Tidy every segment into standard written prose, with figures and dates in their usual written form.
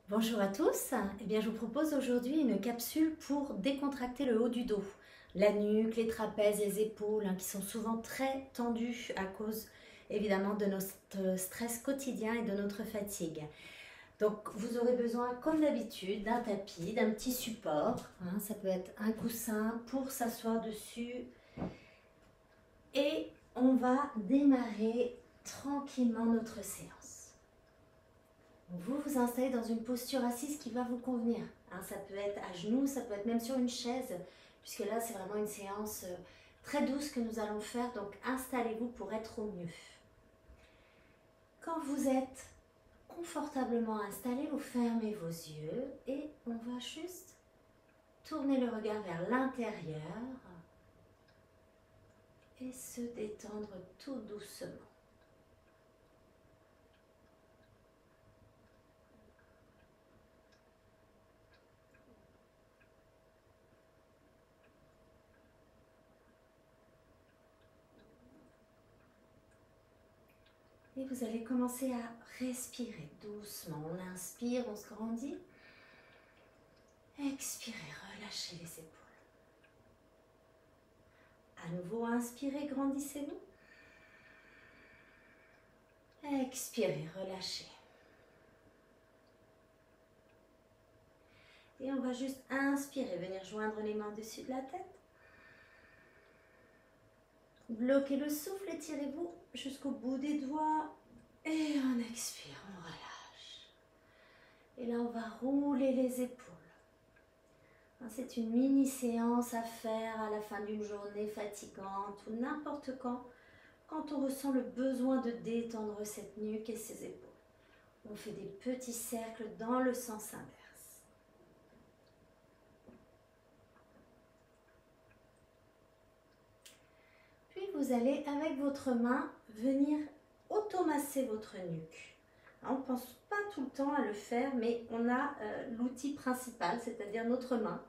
Bonjour à tous, eh bien, je vous propose aujourd'hui une capsule pour décontracter le haut du dos, la nuque, les trapèzes, les épaules qui sont souvent très tendus à cause évidemment de notre stress quotidien et de notre fatigue. Donc vous aurez besoin comme d'habitude d'un tapis, d'un petit support, ça peut être un coussin pour s'asseoir dessus et on va démarrer tranquillement notre séance. Vous vous installez dans une posture assise qui va vous convenir. Ça peut être à genoux, ça peut être même sur une chaise, puisque là c'est vraiment une séance très douce que nous allons faire, donc installez-vous pour être au mieux. Quand vous êtes confortablement installé, vous fermez vos yeux et on va juste tourner le regard vers l'intérieur et se détendre tout doucement. Et vous allez commencer à respirer doucement. On inspire, on se grandit. Expirez, relâchez les épaules. À nouveau, inspirez, grandissez-vous. Expirez, relâchez. Et on va juste inspirer, venir joindre les mains au-dessus de la tête. Bloquez le souffle, étirez-vous jusqu'au bout des doigts. Et on expire, on relâche. Et là, on va rouler les épaules. C'est une mini-séance à faire à la fin d'une journée fatigante ou n'importe quand on ressent le besoin de détendre cette nuque et ses épaules. On fait des petits cercles dans le sens inverse. Puis vous allez, avec votre main, venir automasser votre nuque. On ne pense pas tout le temps à le faire, mais on a l'outil principal, c'est-à-dire notre main,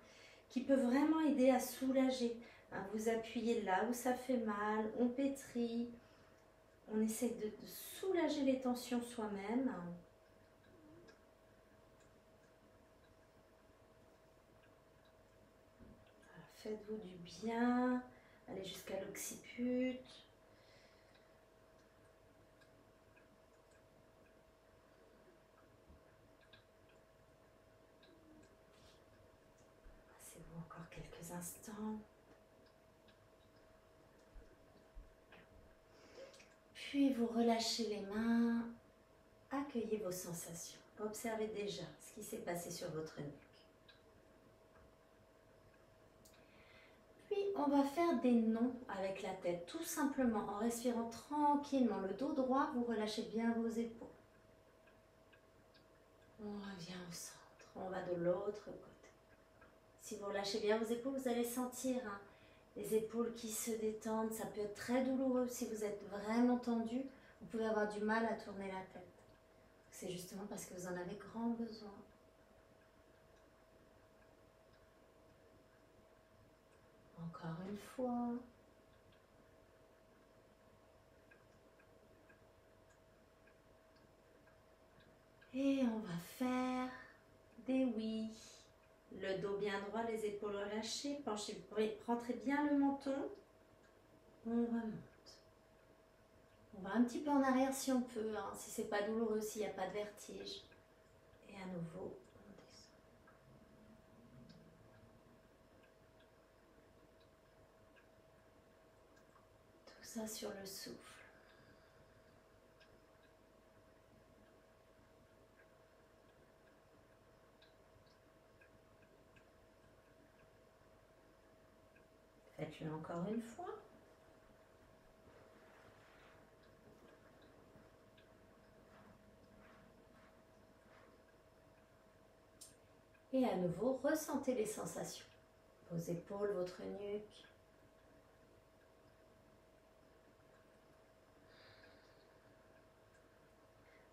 qui peut vraiment aider à soulager. Vous appuyez là où ça fait mal, on pétrit, on essaie de soulager les tensions soi-même. Faites-vous du bien, allez jusqu'à l'occiput. Passez-vous encore quelques instants. Puis vous relâchez les mains, accueillez vos sensations. Observez déjà ce qui s'est passé sur votre nuque. Puis on va faire des nons avec la tête, tout simplement en respirant tranquillement. Le dos droit, vous relâchez bien vos épaules. On revient au centre, on va de l'autre côté. Si vous relâchez bien vos épaules, vous allez sentir les épaules qui se détendent. Ça peut être très douloureux si vous êtes vraiment tendu. Vous pouvez avoir du mal à tourner la tête. C'est justement parce que vous en avez grand besoin. Encore une fois. Et on va faire des oui. Le dos bien droit, les épaules relâchées. Penchez, rentrez bien le menton. On remonte. On va un petit peu en arrière si on peut, si c'est pas douloureux, s'il n'y a pas de vertige. Et à nouveau, on descend. Tout ça sur le souffle. Faites-le encore une fois. Et à nouveau, ressentez les sensations. Vos épaules, votre nuque.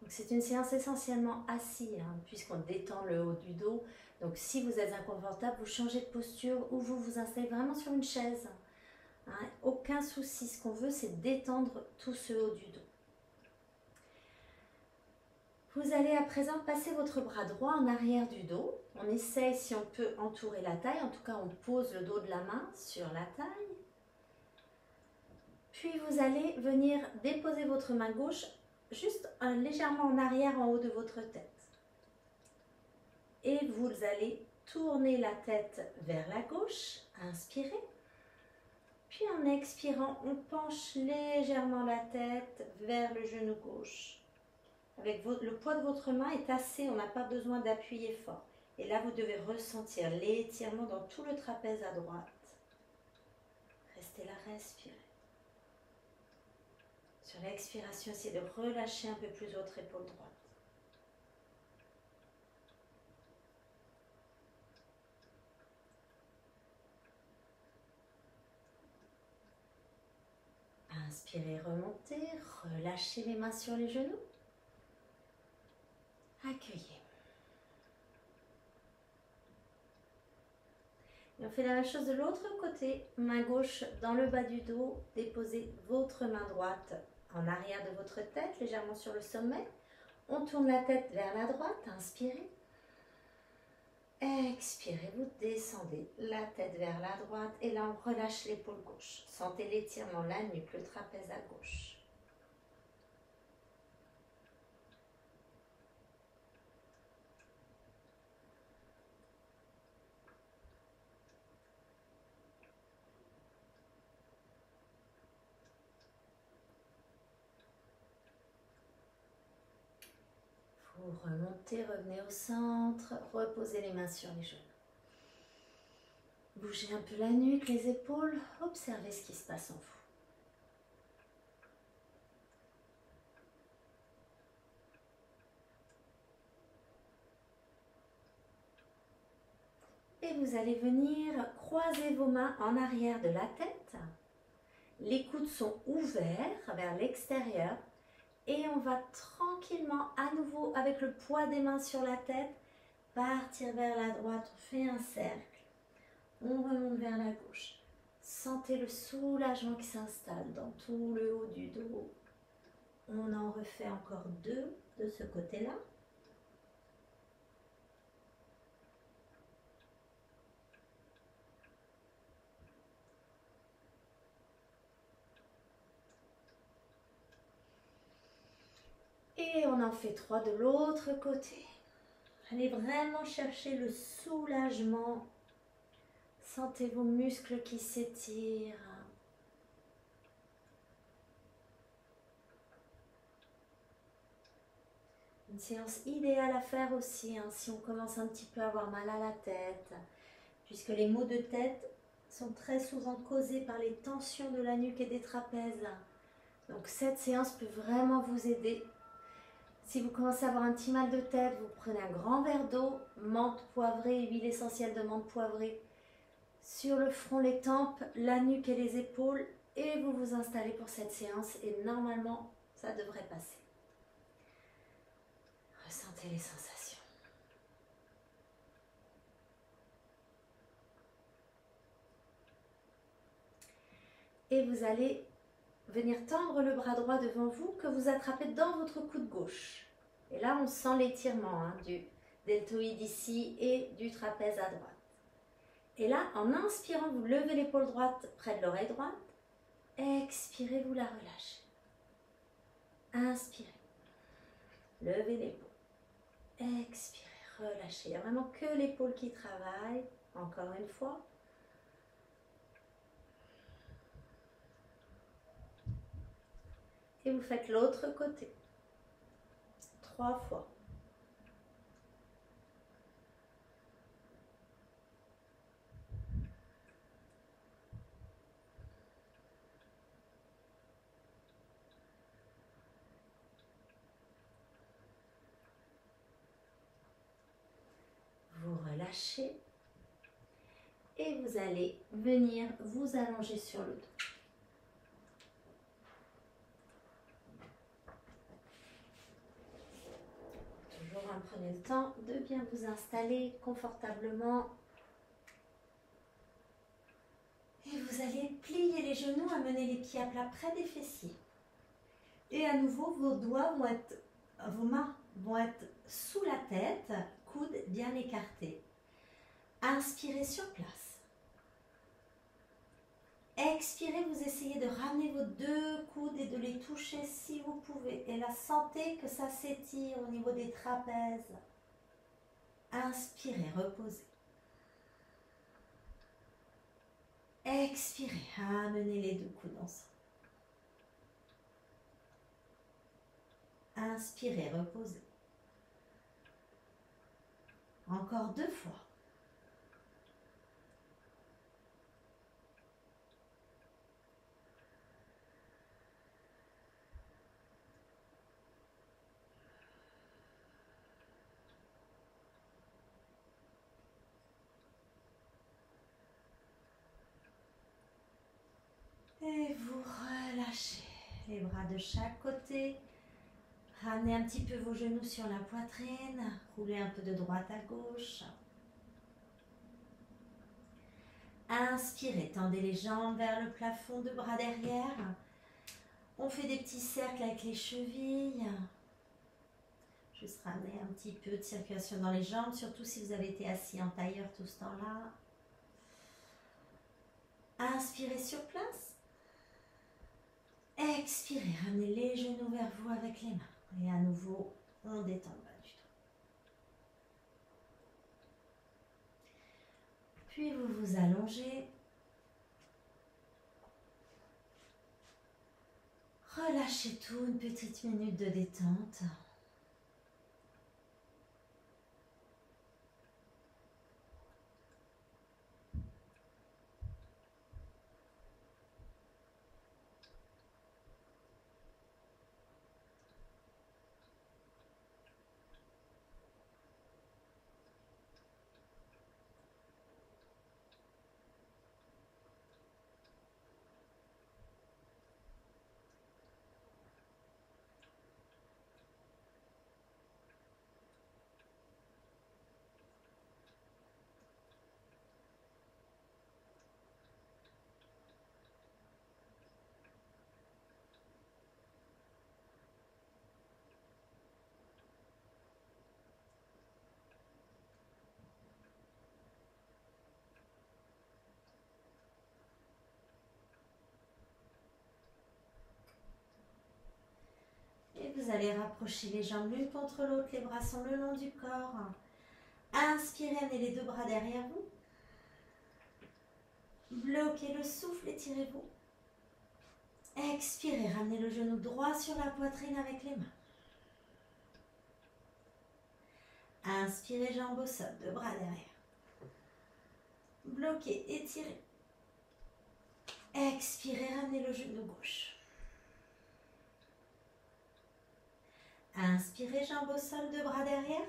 C'est une séance essentiellement assise, puisqu'on détend le haut du dos. Donc si vous êtes inconfortable, vous changez de posture ou vous vous installez vraiment sur une chaise. Aucun souci, ce qu'on veut, c'est détendre tout ce haut du dos. Vous allez à présent passer votre bras droit en arrière du dos. On essaye si on peut entourer la taille. En tout cas, on pose le dos de la main sur la taille. Puis vous allez venir déposer votre main gauche juste légèrement en arrière en haut de votre tête. Et vous allez tourner la tête vers la gauche, inspirez. Puis en expirant, on penche légèrement la tête vers le genou gauche. Avec le poids de votre main est assez, on n'a pas besoin d'appuyer fort. Et là, vous devez ressentir l'étirement dans tout le trapèze à droite. Restez là, respirez. Sur l'expiration, essayez de relâcher un peu plus votre épaule droite. Inspirez, remontez, relâchez les mains sur les genoux. Accueillez. Et on fait la même chose de l'autre côté. Main gauche dans le bas du dos. Déposez votre main droite en arrière de votre tête, légèrement sur le sommet. On tourne la tête vers la droite. Inspirez. Expirez, vous descendez la tête vers la droite. Et là, on relâche l'épaule gauche. Sentez l'étirement, la nuque, le trapèze à gauche. Vous remontez, revenez au centre, reposez les mains sur les genoux. Bougez un peu la nuque, les épaules, observez ce qui se passe en vous. Et vous allez venir croiser vos mains en arrière de la tête. Les coudes sont ouverts vers l'extérieur. Et on va tranquillement, à nouveau, avec le poids des mains sur la tête, partir vers la droite. On fait un cercle. On remonte vers la gauche. Sentez le soulagement qui s'installe dans tout le haut du dos. On en refait encore 2 de ce côté-là. Et on en fait 3 de l'autre côté. Allez vraiment chercher le soulagement. Sentez vos muscles qui s'étirent. Une séance idéale à faire aussi, hein, si on commence un petit peu à avoir mal à la tête, puisque les maux de tête sont très souvent causés par les tensions de la nuque et des trapèzes. Donc cette séance peut vraiment vous aider. Si vous commencez à avoir un petit mal de tête, vous prenez un grand verre d'eau, menthe poivrée, huile essentielle de menthe poivrée, sur le front, les tempes, la nuque et les épaules, et vous vous installez pour cette séance et normalement, ça devrait passer. Ressentez les sensations. Et vous allez venir tendre le bras droit devant vous que vous attrapez dans votre coude gauche. Et là, on sent l'étirement du deltoïde ici et du trapèze à droite. Et là, en inspirant, vous levez l'épaule droite près de l'oreille droite. Expirez, vous la relâchez. Inspirez. Levez l'épaule. Expirez, relâchez. Il n'y a vraiment que l'épaule qui travaille. Encore une fois. Et vous faites l'autre côté. 3 fois. Vous relâchez. Et vous allez venir vous allonger sur le dos. Prenez le temps de bien vous installer confortablement. Et vous allez plier les genoux, amener les pieds à plat près des fessiers. Et à nouveau, vos doigts vont être, vos mains vont être sous la tête, coudes bien écartés. Inspirez sur place. Expirez, vous essayez de ramener vos deux coudes et de les toucher si vous pouvez. Et là, sentez que ça s'étire au niveau des trapèzes. Inspirez, reposez. Expirez, amenez les deux coudes ensemble. Inspirez, reposez. Encore 2 fois. Et vous relâchez les bras de chaque côté. Ramenez un petit peu vos genoux sur la poitrine. Roulez un peu de droite à gauche. Inspirez, tendez les jambes vers le plafond, de bras derrière. On fait des petits cercles avec les chevilles. Juste ramener un petit peu de circulation dans les jambes, surtout si vous avez été assis en tailleur tout ce temps-là. Inspirez sur place. Expirez, ramenez les genoux vers vous avec les mains. Et à nouveau, on détend le bas du dos. Puis vous vous allongez. Relâchez tout, une petite minute de détente. Et vous allez rapprocher les jambes l'une contre l'autre, les bras sont le long du corps. Inspirez, amenez les deux bras derrière vous. Bloquez le souffle, étirez-vous. Expirez, ramenez le genou droit sur la poitrine avec les mains. Inspirez, jambes au sol, deux bras derrière. Bloquez, étirez. Expirez, ramenez le genou gauche. Inspirez, jambes au sol, deux bras derrière.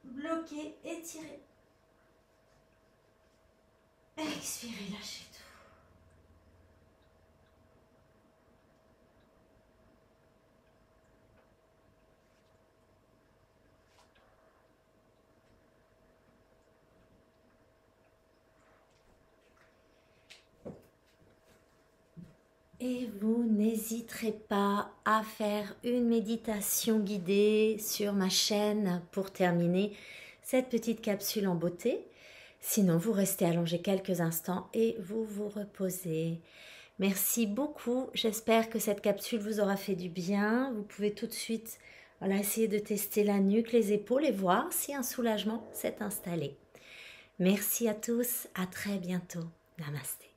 Bloquez, étirez. Expirez, lâchez tout. Et vous n'hésiterez pas à faire une méditation guidée sur ma chaîne pour terminer cette petite capsule en beauté. Sinon, vous restez allongé quelques instants et vous vous reposez. Merci beaucoup. J'espère que cette capsule vous aura fait du bien. Vous pouvez tout de suite essayer de tester la nuque, les épaules et voir si un soulagement s'est installé. Merci à tous. À très bientôt. Namasté.